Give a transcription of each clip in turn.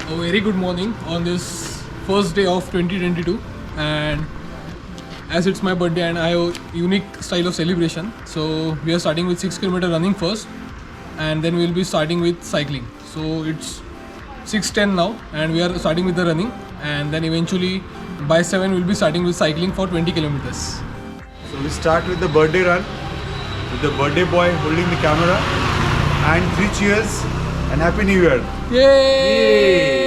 A very good morning on this first day of 2022, and as it's my birthday and I have a unique style of celebration, so we are starting with 6 km running first, and then we'll be starting with cycling. So it's 6:10 now, and we are starting with the running, and then eventually by 7 we'll be starting with cycling for 20 kilometers. So we start with the birthday run with the birthday boy holding the camera, and 3 cheers and Happy New Year. Yay!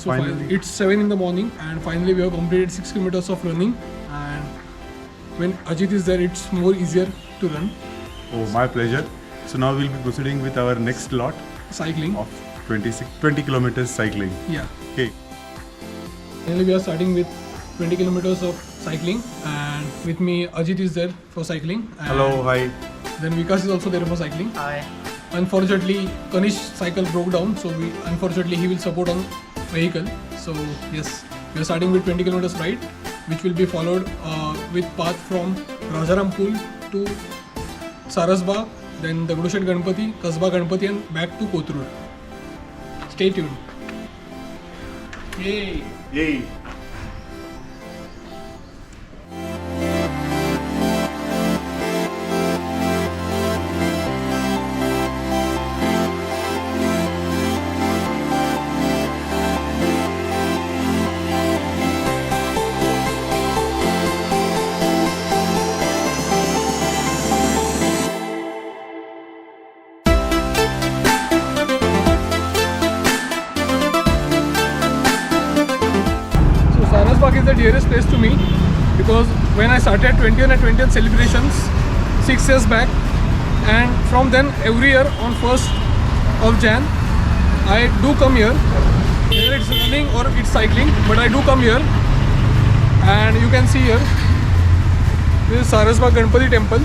So Finally. it's 7 in the morning, and finally we have completed 6 kilometers of running. And when Ajit is there, it's more easier to run. Oh, my pleasure. So now we'll be proceeding with our next lot Cycling, of 20 kilometers cycling. yeah. Okay. Finally, we are starting with 20 kilometers of cycling, and with me Ajit is there for cycling. And Hello, hi. Then Vikas is also there for cycling. Hi. Unfortunately, Kanish's cycle broke down, so unfortunately he will support on vehicle. So yes, we are starting with 20 kilometers ride, which will be followed with path from Rajaram Pool to Sarasbagh, then the Dagdushet Ganpati, Kasbah Ganpati, and back to Kothurud. Stay tuned. Yay! Yay. So Sarasbagh is the dearest place to me, because when I started 20th and 20th celebrations 6 years back, and from then every year on 1st of Jan I do come here, whether it's running or it's cycling, but I do come here. And you can see here, this is Sarasbagh Ganpati temple.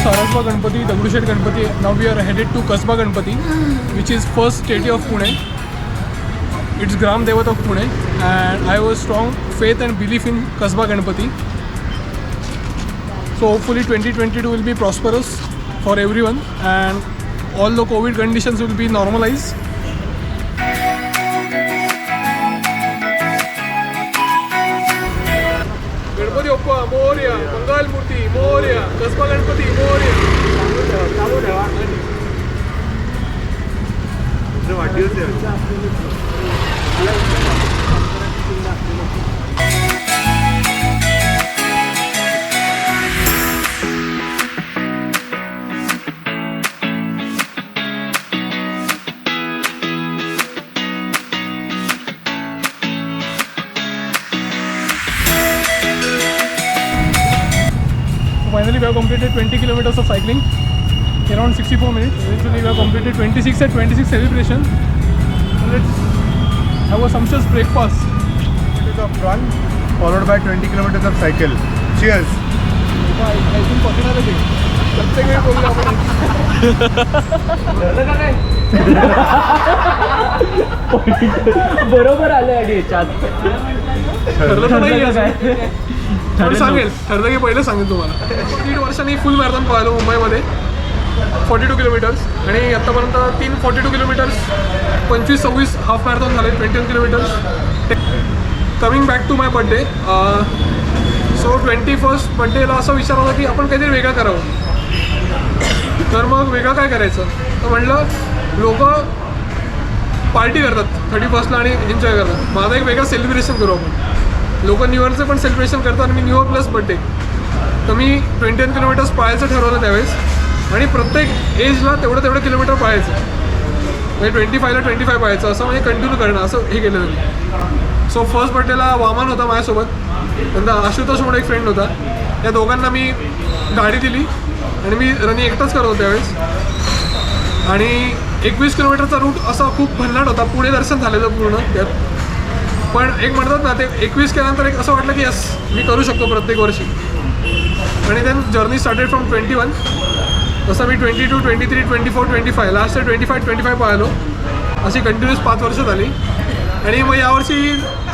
Sarasbagh Ganpati, Dagdushet Ganpati. Now we are headed to Kasbah Ganpati, which is first deity of Pune. It's Gram Devat of Pune, and I have a strong faith and belief in Kasbah Ganpati. So hopefully 2022 will be prosperous for everyone, and all the COVID conditions will be normalized. Ganpati Bappa Morya, मंगल मूर्ती मोरया, कसबा गणपती मोरया. वाढदिवस आहे. Finally, we have completed 20 kilometers of cycling, around 64 minutes. Eventually, we have completed 26 at 26 celebration. So let's have a sumptuous breakfast. Of run followed by 20 kilometers of cycle. Cheers. ऐकून पकडणार ते प्रत्येक वेळी बोललो आपण. बरोबर आलं आणि याच्यात ठरलं तर नाही असं. पण सांगेल ठरलं. ठरलं की पहिलं सांगेल तुम्हाला. 3 वर्षांनी फुल मॅरेथॉन पळालो मुंबईमध्ये 42 किलोमीटर्स आणि आत्तापर्यंत 3 42 किलोमीटर्स 25-26 हाफ मॅरेथॉन झाले 21 kilometres. Coming back to my birthday. So 21st बड्डेला असा विचार होता की आपण काहीतरी वेगळं करावं. तर मग वेगळं काय करायचं तर म्हटलं लोक पार्टी करतात 31st आणि एन्जॉय करतात. माझा एक वेगळा सेलिब्रेशन करू आपण. लोक न्यू इयरचं पण सेलिब्रेशन करतात आणि मी न्यू इयर प्लस बड्डे. तर मी 21 किलोमीटर्स पळायचं ठरवलं त्यावेळेस आणि प्रत्येक एजला तेवढं किलोमीटर पळायचं. म्हणजे 25ला 25 पळायचं असं म्हणजे कंटिन्यू करणं असं हे केलं मी. सो फर्स्ट बड्डेला वामन होता माझ्यासोबत. नंतर आशुतोष म्हणून एक फ्रेंड होता. या दोघांना मी गाडी दिली आणि मी रनिंग एकटाच करत होतो त्यावेळेस. आणि 21 किलोमीटरचा रूट असा खूप भन्नाट होता. पुणे दर्शन झालेलं पूर्ण त्यात. पण एक म्हणतात ना ते 21 केल्यानंतर एक असं वाटलं की यस मी करू शकतो प्रत्येक वर्षी. आणि देन जर्नी स्टार्टेड फ्रॉम 21. तसं मी 22, 23, 24, 25 लास्ट 25 पळालो. अशी कंटिन्यूस 5 वर्ष झाली. आणि मग यावर्षी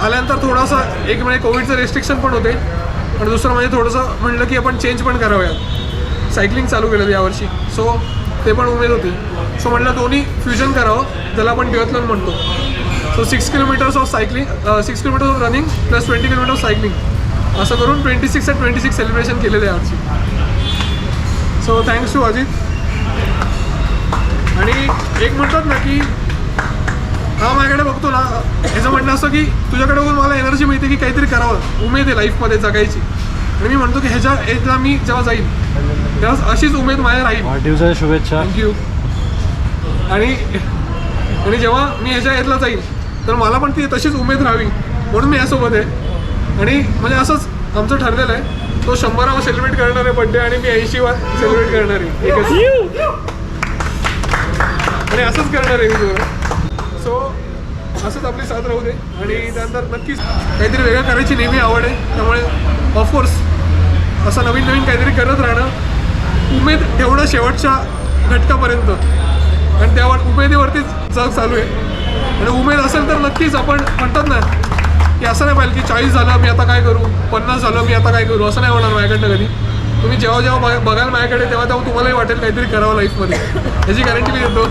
आल्यानंतर थोडासा एक म्हणजे कोविडचं रेस्ट्रिक्शन पण होते आणि दुसरं म्हणजे थोडंसं म्हटलं की आपण चेंज पण करावूयात. सायकलिंग चालू केलं यावर्षी. सो ते पण उमेद होती. सो म्हटलं दोन्ही फ्युजन करावं ज्याला आपण डिओथलॉन म्हणतो. So 6 kilometres of cycling 6 kilometres of running plus 20 kilometres cycling असं करून 26 सेलिब्रेशन केलेलं आहे यावर्षी. So thanks to Ajit. आणि एक म्हणतात ना की हा माझ्याकडे बघतो ना ह्याचं म्हणणं असं की तुझ्याकडे बघून मला एनर्जी मिळते की काहीतरी करावं उमेद आहे लाईफमध्ये जगायची. आणि मी म्हणतो की ह्याच्या एजला मी जेव्हा जाईल तेव्हा अशीच उमेद माझ्या राहील. वाढदिवसाच्या शुभेच्छा. थँक्यू. आणि जेव्हा मी ह्याच्या एजला जाईल तर मला पण ती तशीच उमेद राहावी म्हणून मी यासोबत आहे. आणि म्हणजे असंच आमचं ठरलेलं आहे. तो 100वा सेलिब्रेट करणार आहे बड्डे आणि मी 80वा सेलिब्रेट करणार आहे आणि असंच करणार आहे मी. सो असंच आपली साथ राहू दे. आणि त्यानंतर नक्कीच काहीतरी वेगळं करायची नेहमी आवड आहे. त्यामुळे ऑफकोर्स असं नवीन काहीतरी करत राहणं उमेद ठेवणं शेवटच्या घटकापर्यंत. आणि त्या उमेदीवरतीच जग चालू आहे. आणि उमेद असेल तर नक्कीच आपण म्हणतात ना की असं नाही पाहिजे की 40 झालं मी आता काय करू 50 झालं मी आता काय करू असं नाही होणार माझ्याकडनं कधी. तुम्ही जेव्हा बघाल माझ्याकडे तेव्हा तुम्हालाही वाटेल काहीतरी करावं लाईफमध्ये. याची गॅरंटी मी देतो.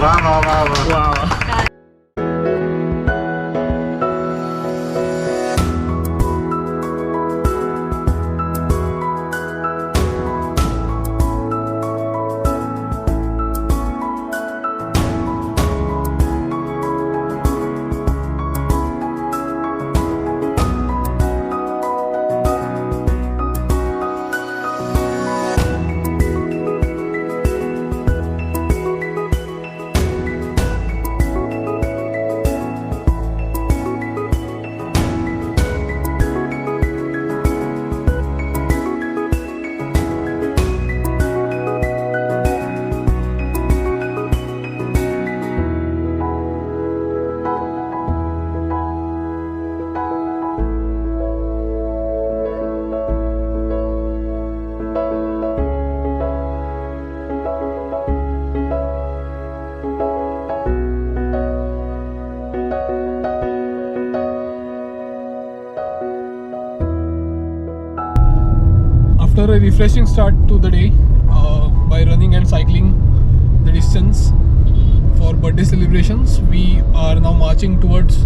After a refreshing start to the day by running and cycling the distance for birthday celebrations, we are now marching towards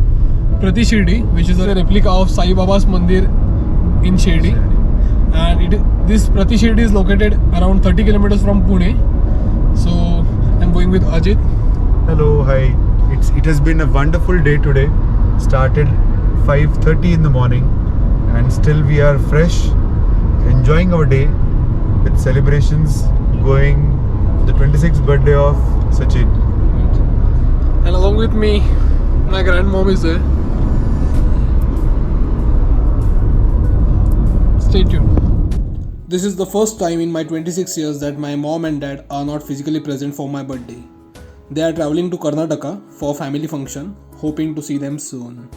Prati Shirdi, which is a replica of Sai Baba's Mandir in Shirdi. And this Prati Shirdi is located around 30 kilometers from Pune. So I'm going with Ajit. Hello, hi. It has been a wonderful day today. Started 5:30 in the morning and still we are fresh, enjoying our day with celebrations going the 26th birthday of Sachin. And along with me, my grandmom is there. Stay tuned. This is the first time in my 26 years that my mom and dad are not physically present for my birthday. They are traveling to Karnataka for family function, hoping to see them soon.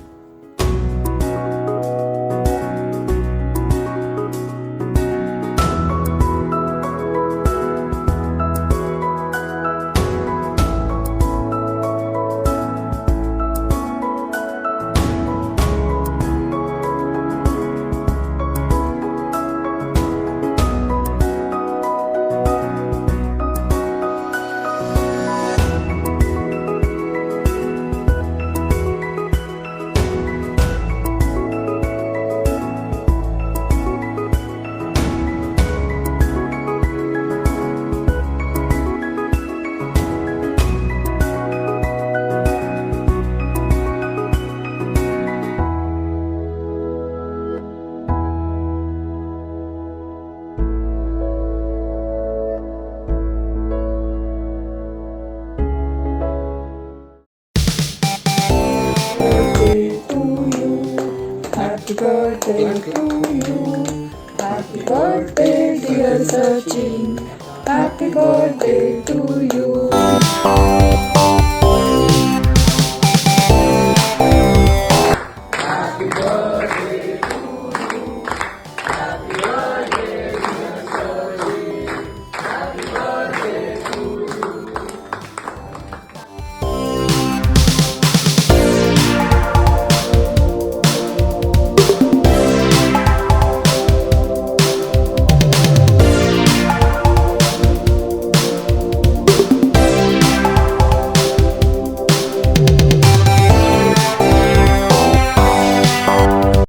birthday, dear Sachin. Happy birthday to you.